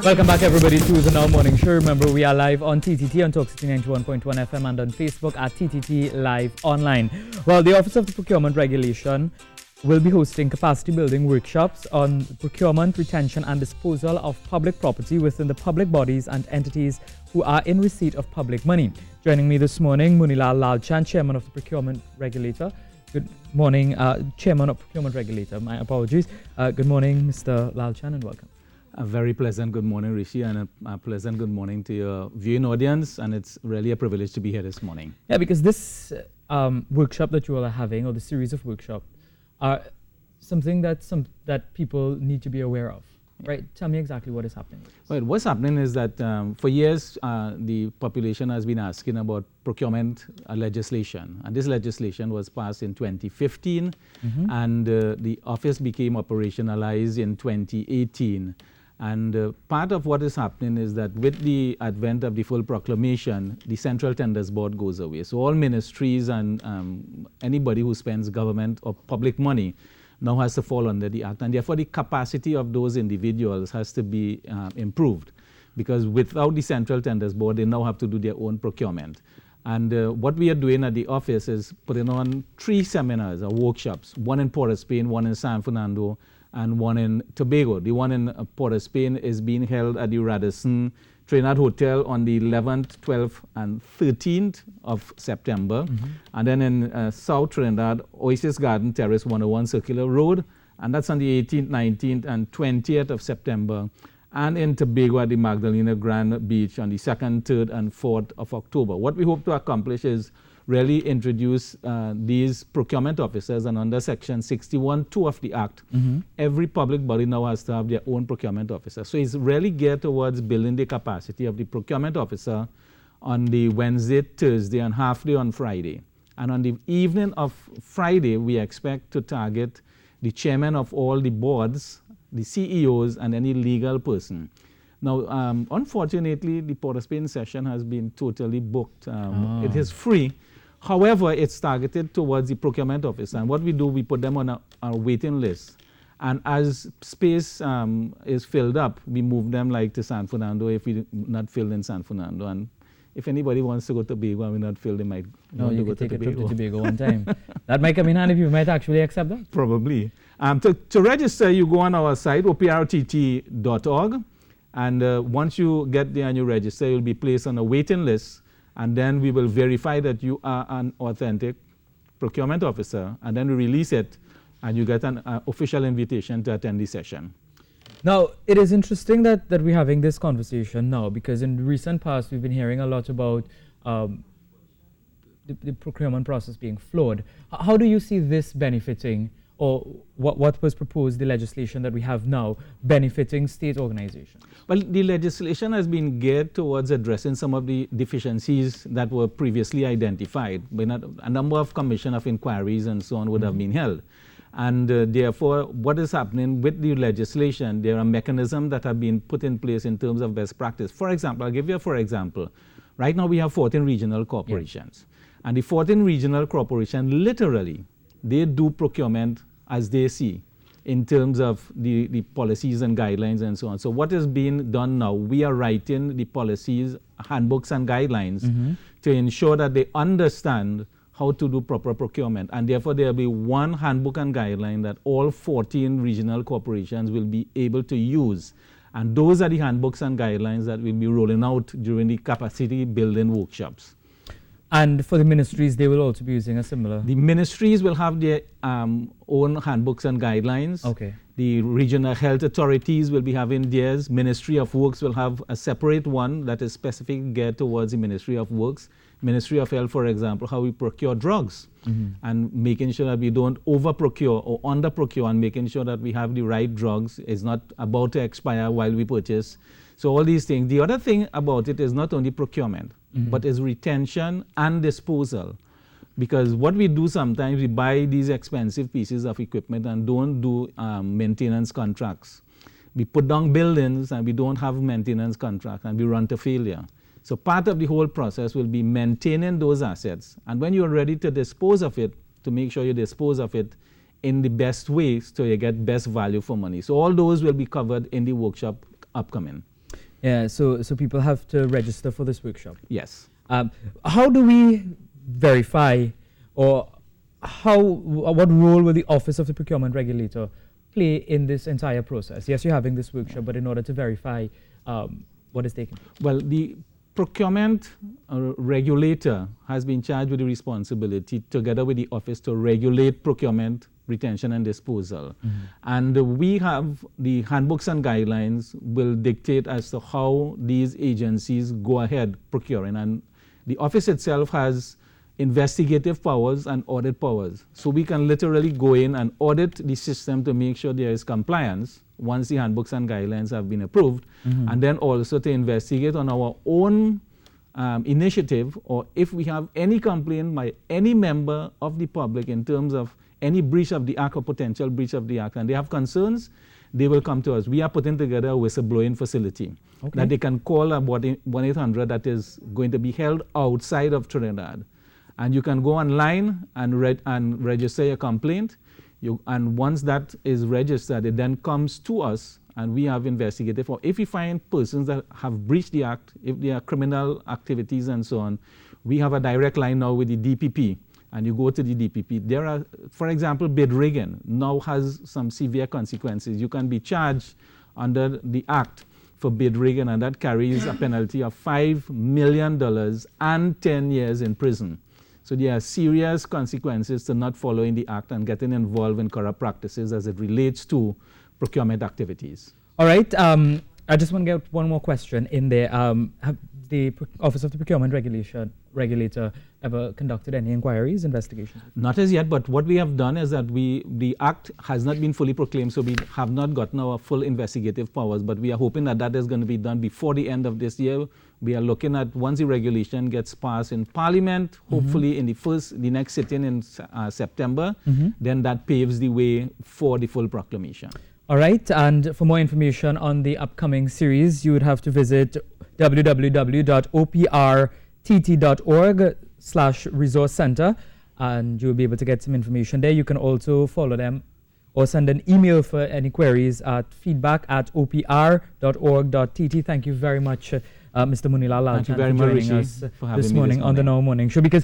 Welcome back, everybody, to the Now Morning Show. Remember, we are live on TTT on Talk City 91.1 FM and on Facebook at TTT Live Online. Well, the Office of the Procurement Regulation will be hosting capacity building workshops on procurement, retention and disposal of public property within the public bodies and entities who are in receipt of public money. Joining me this morning, Munilal Lalchan, Chairman of the Procurement Regulator. Good morning, Chairman of Procurement Regulator. My apologies. Good morning, Mr. Lalchan, and welcome. A very pleasant good morning, Rishi, and a pleasant good morning to your viewing audience. And it's really a privilege to be here this morning. Yeah, because this workshop that you all are having, or the series of workshops, are something that people need to be aware of, right? Tell me exactly what is happening. Well, what's happening is that for years, the population has been asking about procurement legislation. And this legislation was passed in 2015, and the office became operationalized in 2018. And part of what is happening is that with the advent of the full proclamation, the Central Tenders Board goes away. So all ministries and anybody who spends government or public money now has to fall under the Act. And therefore, the capacity of those individuals has to be improved. Because without the Central Tenders Board, they now have to do their own procurement. And what we are doing at the office is putting on 3 seminars or workshops, one in Port of Spain, one in San Fernando, and one in Tobago. The one in Port of Spain is being held at the Radisson Trinidad Hotel on the 11th, 12th, and 13th of September. And then in South Trinidad, Oasis Garden Terrace, 101 Circular Road, and that's on the 18th, 19th, and 20th of September. And in Tobago at the Magdalena Grand Beach on the 2nd, 3rd, and 4th of October. What we hope to accomplish is really introduce these procurement officers, and under Section 61(2) of the Act, every public body now has to have their own procurement officer. So it's really geared towards building the capacity of the procurement officer on the Wednesday, Thursday, and half day on Friday. And on the evening of Friday, we expect to target the chairman of all the boards, the CEOs, and any legal person. Now, unfortunately, the Port of Spain session has been totally booked. It is free. However, it's targeted towards the procurement officer. And what we do, we put them on a waiting list. And as space is filled up, we move them like to San Fernando if we're not filled in San Fernando. And if anybody wants to go to Tobago and we're not filled, they might want to go to Tobago. Take a trip to Tobago one time. That might come in handy. People might actually accept that. Probably. To register, you go on our site, oprtt.org. And once you get there and you register, you'll be placed on a waiting list. And then we will verify that you are an authentic procurement officer. And then we release it, and you get an official invitation to attend the session. Now, it is interesting that we're having this conversation now, because in recent past, we've been hearing a lot about the procurement process being flawed. How do you see this benefiting, or what was proposed, the legislation that we have now, benefiting state organizations? Well, the legislation has been geared towards addressing some of the deficiencies that were previously identified. A number of commission of inquiries and so on would have been held. And therefore, what is happening with the legislation, there are mechanisms that have been put in place in terms of best practice. For example, I'll give you for example. Right now we have 14 regional corporations. And the 14 regional corporations, literally, they do procurement as they see in terms of the policies and guidelines and so on. So what is being done now, we are writing the policies, handbooks and guidelines to ensure that they understand how to do proper procurement. And therefore there will be one handbook and guideline that all 14 regional corporations will be able to use. And those are the handbooks and guidelines that we'll be rolling out during the capacity building workshops. And for the ministries, they will also be using a similar? The ministries will have their own handbooks and guidelines. Okay. The regional health authorities will be having theirs. Ministry of Works will have a separate one that is specifically geared towards the Ministry of Works. Ministry of Health, for example, how we procure drugs and making sure that we don't over-procure or under-procure, and making sure that we have the right drugs. It's not about to expire while we purchase. So all these things. The other thing about it is not only procurement, but is retention and disposal. Because what we do sometimes, we buy these expensive pieces of equipment and don't do maintenance contracts. We put down buildings and we don't have maintenance contracts, and we run to failure. So part of the whole process will be maintaining those assets. And when you're ready to dispose of it, to make sure you dispose of it in the best way so you get best value for money. So all those will be covered in the workshop upcoming. Yeah, so people have to register for this workshop. Yes. How do we verify, or what role will the Office of the Procurement Regulator play in this entire process? Yes, you're having this workshop, but in order to verify what is taken? Well, the Procurement Regulator has been charged with the responsibility, together with the office, to regulate procurement, retention, and disposal. And we have the handbooks and guidelines will dictate as to how these agencies go ahead procuring. And the office itself has investigative powers and audit powers. So we can literally go in and audit the system to make sure there is compliance once the handbooks and guidelines have been approved, and then also to investigate on our own initiative, or if we have any complaint by any member of the public in terms of any breach of the Act or potential breach of the Act, and they have concerns, they will come to us. We are putting together a whistleblowing facility that they can call about 1-800 that is going to be held outside of Trinidad. And you can go online and register your complaint. And once that is registered, it then comes to us, and we have investigated. For if we find persons that have breached the Act, if there are criminal activities and so on, we have a direct line now with the DPP. And you go to the DPP. There are, for example, bid rigging now has some severe consequences. You can be charged under the Act for bid rigging, and that carries a penalty of $5 million and 10 years in prison. So there are serious consequences to not following the Act and getting involved in corrupt practices as it relates to procurement activities. All right. I just want to get one more question in there. Have the Office of the Procurement Regulator ever conducted any inquiries, investigations? Not as yet, but what we have done is that the Act has not been fully proclaimed, so we have not gotten our full investigative powers, but we are hoping that that is going to be done before the end of this year. We are looking at, once the regulation gets passed in Parliament, hopefully in the next sitting in September, then that paves the way for the full proclamation. All right, and for more information on the upcoming series, you would have to visit www.oprtt.org/resource center, and you'll be able to get some information there. You can also follow them or send an email for any queries at feedback@opr.org.tt. Thank you very much, Mr. Munilal Lalchan, for joining us this morning on the Now Morning Show. Because